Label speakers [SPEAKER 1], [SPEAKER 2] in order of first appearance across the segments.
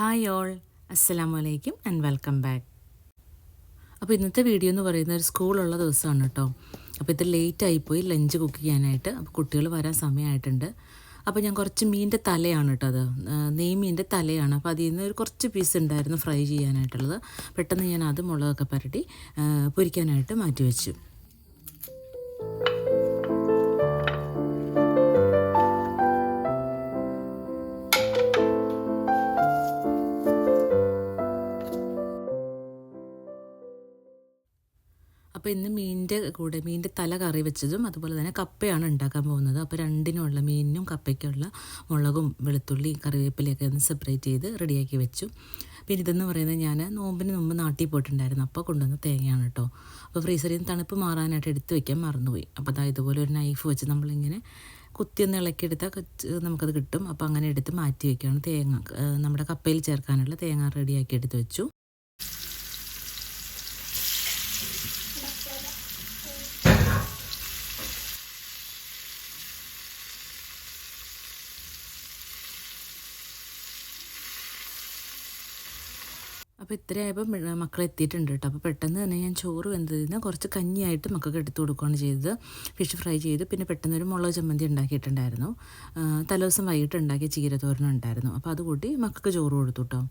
[SPEAKER 1] Hi all, അസ്സലാമു അലൈക്കും and welcome back. അപ്പോൾ ഇന്നത്തെ വീഡിയോ എന്ന് പറയുന്നത് ഒരു സ്കൂളുള്ള ദിവസമാണ് കേട്ടോ. അപ്പോൾ ഇത് ലേറ്റ് ആയിപ്പോയി ലഞ്ച് കുക്ക് ചെയ്യാനായിട്ട്. അപ്പോൾ കുട്ടികൾ വരാൻ സമയമായിട്ടുണ്ട്. അപ്പോൾ ഞാൻ കുറച്ച് മീനിൻ്റെ തലയാണ് കേട്ടോ, അത് നെയ്മീൻ്റെ തലയാണ്. അപ്പോൾ അതിൽ നിന്ന് ഒരു കുറച്ച് പീസ് ഉണ്ടായിരുന്നു ഫ്രൈ ചെയ്യാനായിട്ടുള്ളത്. പെട്ടെന്ന് ഞാൻ അത് മുളകൊക്കെ പുരട്ടി പൊരിക്കാനായിട്ട് മാറ്റി വെച്ചു. അപ്പോൾ ഇന്ന് മീനിൻ്റെ തല കറി വെച്ചതും അതുപോലെ തന്നെ കപ്പയാണ് ഉണ്ടാക്കാൻ പോകുന്നത്. അപ്പോൾ രണ്ടിനുമുള്ള മീനിനും കപ്പയ്ക്കുള്ള മുളകും വെളുത്തുള്ളി കറിവേപ്പിലയൊക്കെ ഒന്ന് സെപ്പറേറ്റ് ചെയ്ത് റെഡിയാക്കി വെച്ചു. പിന്നെ ഇതെന്ന് പറയുന്നത് ഞാൻ നോമ്പിന് മുമ്പ് നാട്ടിൽ പോയിട്ടുണ്ടായിരുന്നു, അപ്പോൾ കൊണ്ടുവന്ന തേങ്ങയാണ് കേട്ടോ. അപ്പോൾ ഫ്രീസറിൽ നിന്ന് തണുപ്പ് മാറാനായിട്ട് എടുത്ത് വയ്ക്കാൻ മറന്നുപോയി. അപ്പോൾ അതാ ഇതുപോലെ ഒരു നൈഫ് വെച്ച് നമ്മളിങ്ങനെ കുത്തിയൊന്ന് ഇളക്കിയെടുത്താൽ നമുക്കത് കിട്ടും. അപ്പോൾ അങ്ങനെ എടുത്ത് മാറ്റി വയ്ക്കുകയാണ്. തേങ്ങ നമ്മുടെ കപ്പയിൽ ചേർക്കാനുള്ള തേങ്ങ റെഡിയാക്കി എടുത്ത് വെച്ചു. അപ്പോൾ ഇത്രയായപ്പോൾ മക്കൾ എത്തിയിട്ടുണ്ട് കേട്ടോ. അപ്പോൾ പെട്ടെന്ന് തന്നെ ഞാൻ ചോറ് വെന്തതിന് കുറച്ച് കഞ്ഞിയായിട്ട് മക്കൾക്ക് എടുത്തു കൊടുക്കുകയാണ് ചെയ്തത്. ഫിഷ് ഫ്രൈ ചെയ്ത് പിന്നെ പെട്ടെന്നൊരു മുളക് ചമ്മന്തി ഉണ്ടാക്കിയിട്ടുണ്ടായിരുന്നു. തലേദിവസം വൈകിട്ട് ഉണ്ടാക്കിയ ചീരത്തോരനും ഉണ്ടായിരുന്നു. അപ്പോൾ അത് കൂട്ടി മക്കൾക്ക് ചോറ് കൊടുത്തു കേട്ടോ.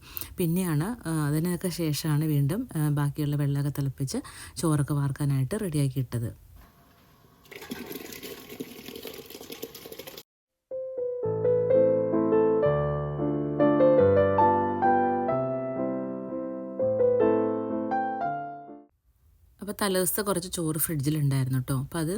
[SPEAKER 1] പിന്നെയാണ് അതിനൊക്കെ ശേഷമാണ് വീണ്ടും ബാക്കിയുള്ള വെള്ളമൊക്കെ തിളപ്പിച്ച് ചോറൊക്കെ വാർക്കാനായിട്ട് റെഡിയാക്കി ഇട്ടത്. അപ്പോൾ തലേദിവസത്തെ കുറച്ച് ചോറ് ഫ്രിഡ്ജിലുണ്ടായിരുന്നു കേട്ടോ. അപ്പോൾ അത്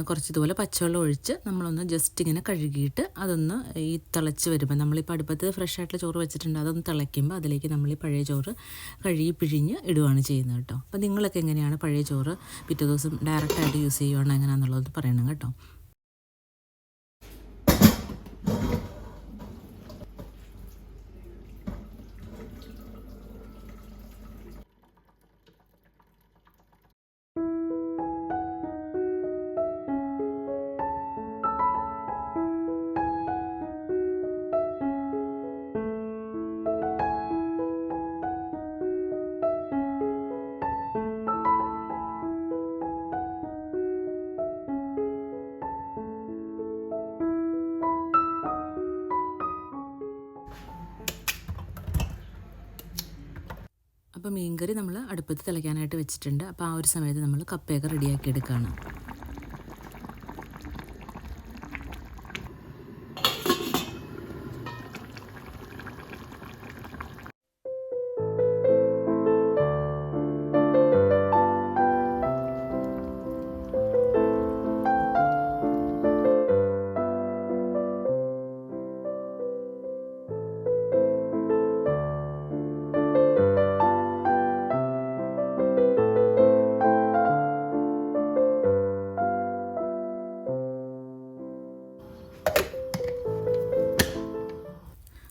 [SPEAKER 1] കുറച്ച് ഇതുപോലെ പച്ചവെള്ളം ഒഴിച്ച് നമ്മളൊന്ന് ജസ്റ്റ് ഇങ്ങനെ കഴുകിയിട്ട് അതൊന്ന് ഈ തിളച്ച് വരുമ്പോൾ നമ്മളിപ്പോൾ അടുപ്പത്ത് ഫ്രഷ് ആയിട്ടുള്ള ചോറ് വെച്ചിട്ടുണ്ട്, അതൊന്ന് തിളയ്ക്കുമ്പോൾ അതിലേക്ക് നമ്മൾ ഈ പഴയ ചോറ് കഴുകി പിഴിഞ്ഞ് ഇടുകയാണ് ചെയ്യുന്നത് കേട്ടോ. അപ്പോൾ നിങ്ങളൊക്കെ എങ്ങനെയാണ് പഴയ ചോറ് പിറ്റേ ദിവസം ഡയറക്റ്റായിട്ട് യൂസ് ചെയ്യുകയാണോ എങ്ങനെയാണെന്നുള്ളത് പറയണം കേട്ടോ. അപ്പോൾ മീൻകറി നമ്മൾ അടുപ്പത്ത് തിളയ്ക്കാനായിട്ട് വെച്ചിട്ടുണ്ട്. അപ്പോൾ ആ ഒരു സമയത്ത് നമ്മൾ കപ്പയൊക്കെ റെഡിയാക്കി എടുക്കുകയാണ്.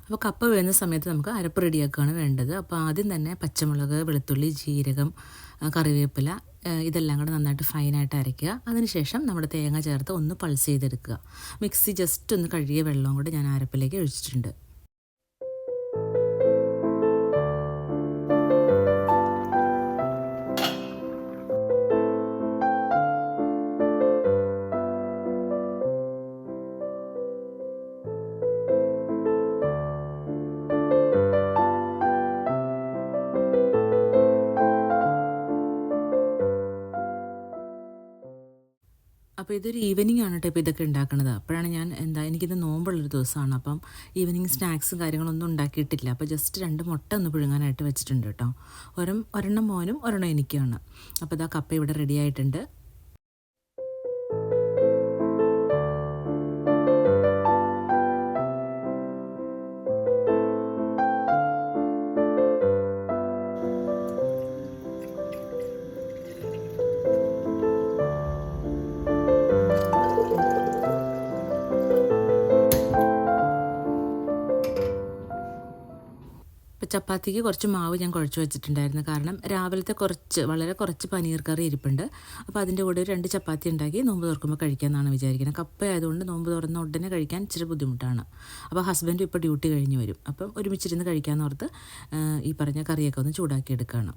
[SPEAKER 1] അപ്പോൾ കപ്പ വേവുന്ന സമയത്ത് നമുക്ക് അരപ്പ് റെഡിയാക്കുകയാണ് വേണ്ടത്. അപ്പോൾ ആദ്യം തന്നെ പച്ചമുളക്, വെളുത്തുള്ളി, ജീരകം, കറിവേപ്പില ഇതെല്ലാം കൂടെ നന്നായിട്ട് ഫൈനായിട്ട് അരയ്ക്കുക. അതിനുശേഷം നമ്മുടെ തേങ്ങ ചേർത്ത് ഒന്ന് പൾസ് ചെയ്തെടുക്കുക. മിക്സി ജസ്റ്റ് ഒന്ന് കഴുകിയ വെള്ളവും കൂടെ ഞാൻ അരപ്പിലേക്ക് ഒഴിച്ചിട്ടുണ്ട്. അപ്പോൾ ഇതൊരു ഈവനിങ് ആണ് കേട്ടോ ഇപ്പോൾ ഇതൊക്കെ ഉണ്ടാക്കുന്നത്. അപ്പോഴാണ് ഞാൻ എനിക്കിത് നോമ്പുള്ളൊരു ദിവസമാണ്. അപ്പം ഈവനിങ് സ്നാക്സും കാര്യങ്ങളൊന്നും ഉണ്ടാക്കിയിട്ടില്ല. അപ്പോൾ ജസ്റ്റ് 2 മുട്ട ഒന്ന് പുഴുങ്ങാനായിട്ട് വെച്ചിട്ടുണ്ട് കേട്ടോ. ഒരെണ്ണം മോനും ഒരെണ്ണം എനിക്കുമാണ്. അപ്പോൾ ഇതാ കപ്പ ഇവിടെ റെഡി ആയിട്ടുണ്ട്. അപ്പോൾ ചപ്പാത്തിക്ക് കുറച്ച് മാവ് ഞാൻ കുഴച്ച് വെച്ചിട്ടുണ്ടായിരുന്നു. കാരണം രാവിലത്തെ വളരെ കുറച്ച് പനീർ കറി ഇരിപ്പുണ്ട്. അപ്പോൾ അതിൻ്റെ കൂടെ ഒരു 2 ചപ്പാത്തി ഉണ്ടാക്കി നോമ്പ് തുറക്കുമ്പോൾ കഴിക്കാമെന്നാണ് വിചാരിക്കുന്നത്. കപ്പ ആയതുകൊണ്ട് നോമ്പ് തുറന്ന ഉടനെ കഴിക്കാൻ ഇച്ചിരി ബുദ്ധിമുട്ടാണ്. അപ്പോൾ ഹസ്ബൻഡും ഇപ്പോൾ ഡ്യൂട്ടി കഴിഞ്ഞ് വരും. അപ്പം ഒരുമിച്ചിരുന്ന് കഴിക്കാമെന്ന് ഓർത്ത് ഈ പറഞ്ഞ കറിയൊക്കെ ഒന്ന് ചൂടാക്കി എടുക്കുകയാണ്.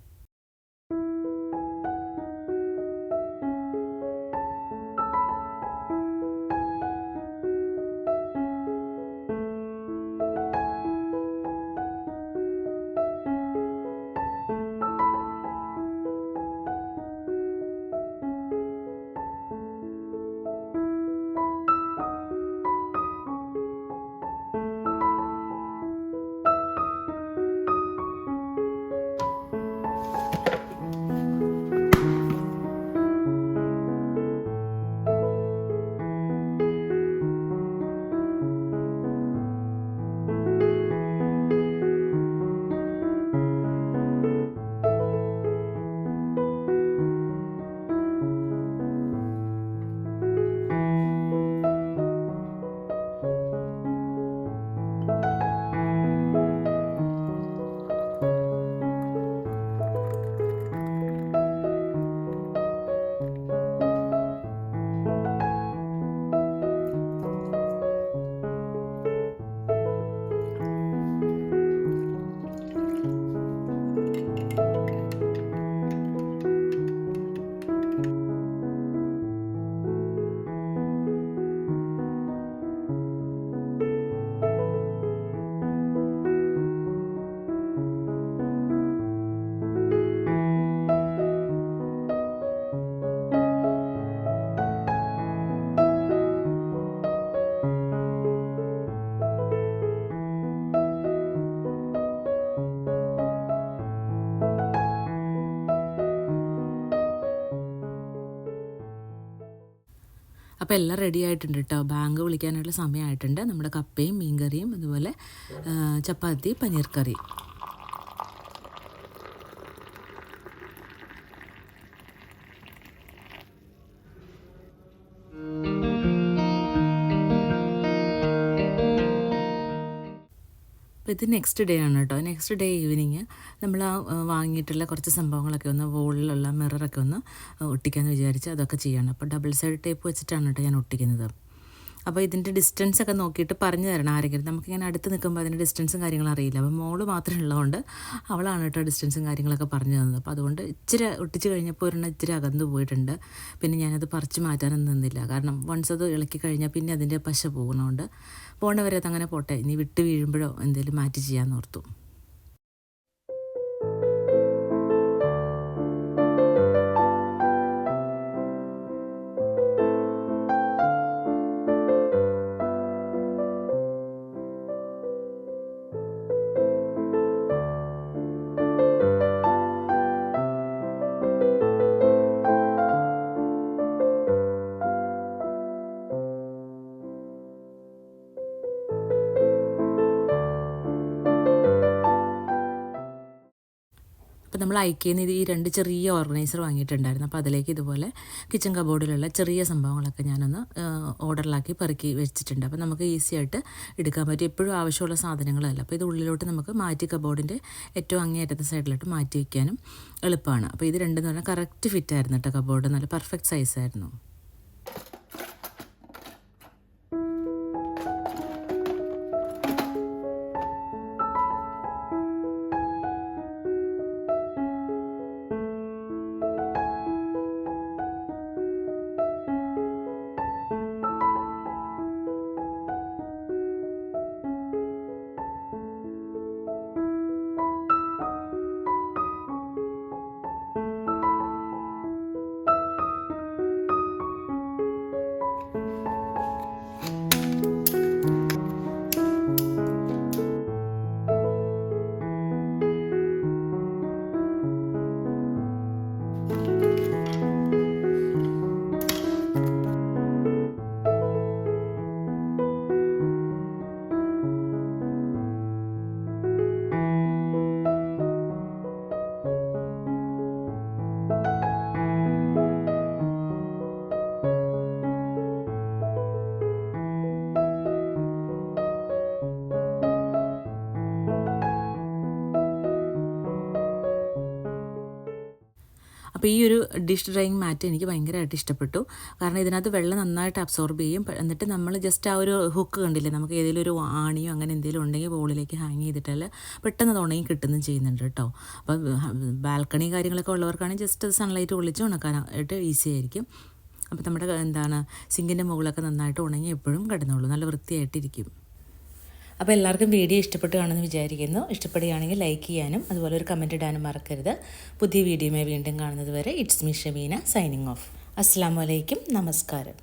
[SPEAKER 1] അപ്പോൾ എല്ലാം റെഡി ആയിട്ടുണ്ട് കേട്ടോ. ബാങ്ക് വിളിക്കാനുള്ള സമയമായിട്ടുണ്ട്. നമ്മുടെ കപ്പയും മീൻകറിയും അതുപോലെ ചപ്പാത്തി പനീർ കറി. അപ്പോൾ ഇത് നെക്സ്റ്റ് ഡേ ആണ് കേട്ടോ. നെക്സ്റ്റ് ഡേ ഈവനിങ് നമ്മൾ വാങ്ങിയിട്ടുള്ള കുറച്ച് സംഭവങ്ങളൊക്കെ ഒന്ന് വോളിലുള്ള മിററൊക്കെ ഒന്ന് ഒട്ടിക്കാമെന്ന് വിചാരിച്ച് അതൊക്കെ ചെയ്യണം. അപ്പോൾ ഡബിൾ സൈഡ് ടേപ്പ് വെച്ചിട്ടാണ് കേട്ടോ ഞാൻ ഒട്ടിക്കുന്നത്. അപ്പോൾ ഇതിൻ്റെ ഡിസ്റ്റൻസ് ഒക്കെ നോക്കിയിട്ട് പറഞ്ഞു തരണം ആരെങ്കിലും. നമുക്കിങ്ങനെ അടുത്ത് നിൽക്കുമ്പോൾ അതിൻ്റെ ഡിസ്റ്റൻസും കാര്യങ്ങളും അറിയില്ല. അപ്പോൾ മോള് മാത്രമേ ഉള്ളതുകൊണ്ട് അവളാണ് കേട്ടോ ഡിസ്റ്റൻസും കാര്യങ്ങളൊക്കെ പറഞ്ഞു തന്നത്. അപ്പോൾ അതുകൊണ്ട് ഇച്ചിരി ഒട്ടിച്ച് കഴിഞ്ഞപ്പോൾ ഒരെണ്ണം ഇച്ചിരി അകന്നു പോയിട്ടുണ്ട്. പിന്നെ ഞാനത് പറിച്ച് മാറ്റാനൊന്നും നിന്നില്ല. കാരണം വൺസ് അത് ഇളക്കി കഴിഞ്ഞാൽ പിന്നെ അതിൻ്റെ പശ പോകുന്നതുകൊണ്ട് പോകേണ്ടവരെ അതങ്ങനെ പോട്ടെ, ഇനി വിട്ട് വീഴുമ്പോഴോ എന്തെങ്കിലും മാറ്റി ചെയ്യാമെന്ന് ഓർത്തു. അപ്പോൾ നമ്മൾ ഐക്യയിൽ ഈ 2 ചെറിയ ഓർഗനൈസർ വാങ്ങിയിട്ടുണ്ടായിരുന്നു. അപ്പോൾ അതിലേക്ക് ഇതുപോലെ കിച്ചൺ കബോർഡിലുള്ള ചെറിയ സംഭവങ്ങളൊക്കെ ഞാനൊന്ന് ഓർഡറിലാക്കി പെറുക്കി വെച്ചിട്ടുണ്ട്. അപ്പോൾ നമുക്ക് ഈസി ആയിട്ട് എടുക്കാൻ പറ്റും. എപ്പോഴും ആവശ്യമുള്ള സാധനങ്ങളല്ല. അപ്പോൾ ഇത് ഉള്ളിലോട്ട് നമുക്ക് മാറ്റി കബോർഡിൻ്റെ ഏറ്റവും അങ്ങേയറ്റത്തെ സൈഡിലോട്ട് മാറ്റി വയ്ക്കാനും എളുപ്പമാണ്. അപ്പോൾ ഇത് രണ്ടെന്ന് പറഞ്ഞാൽ കറക്റ്റ് ഫിറ്റായിരുന്നു കേട്ടോ. കബോർഡ് നല്ല പെർഫെക്റ്റ് സൈസായിരുന്നു. അപ്പോൾ ഈ ഒരു ഡിഷ് ഡ്രൈയിങ് മാറ്റ് എനിക്ക് ഭയങ്കരമായിട്ട് ഇഷ്ടപ്പെട്ടു. കാരണം ഇതിനകത്ത് വെള്ളം നന്നായിട്ട് അബ്സോർബ് ചെയ്യും. എന്നിട്ട് നമ്മൾ ജസ്റ്റ് ആ ഒരു ഹുക്ക് കണ്ടില്ലേ, നമുക്ക് ഏതെങ്കിലും ഒരു ആണിയോ അങ്ങനെ എന്തെങ്കിലും ഉണ്ടെങ്കിൽ ബോളിലേക്ക് ഹാങ് ചെയ്തിട്ടാൽ പെട്ടെന്ന് അത് ഉണങ്ങി കിട്ടുന്നും ചെയ്യുന്നുണ്ട് കേട്ടോ. അപ്പോൾ ബാൽക്കണി കാര്യങ്ങളൊക്കെ ഉള്ളവർക്കാണെങ്കിൽ ജസ്റ്റ് സൺലൈറ്റ് കൊള്ളിച്ച് ഉണക്കാനായിട്ട് ഈസി ആയിരിക്കും. അപ്പോൾ നമ്മുടെ സിങ്കിൻ്റെ മുകളിലൊക്കെ നന്നായിട്ട് ഉണങ്ങി എപ്പോഴും കിടന്നുള്ളൂ, നല്ല വൃത്തിയായിട്ടിരിക്കും. അപ്പോൾ എല്ലാവർക്കും വീഡിയോ ഇഷ്ടപ്പെട്ടു കാണുമെന്ന് വിചാരിക്കുന്നു. ഇഷ്ടപ്പെടുകയാണെങ്കിൽ ലൈക്ക് ചെയ്യാനും അതുപോലെ ഒരു കമൻറ്റ് ഇടാനും മറക്കരുത്. പുതിയ വീഡിയോയുമായി വീണ്ടും കാണുന്നത് വരെ it's me Shameena signing off. അസ്സലാമു അലൈക്കും, നമസ്കാരം.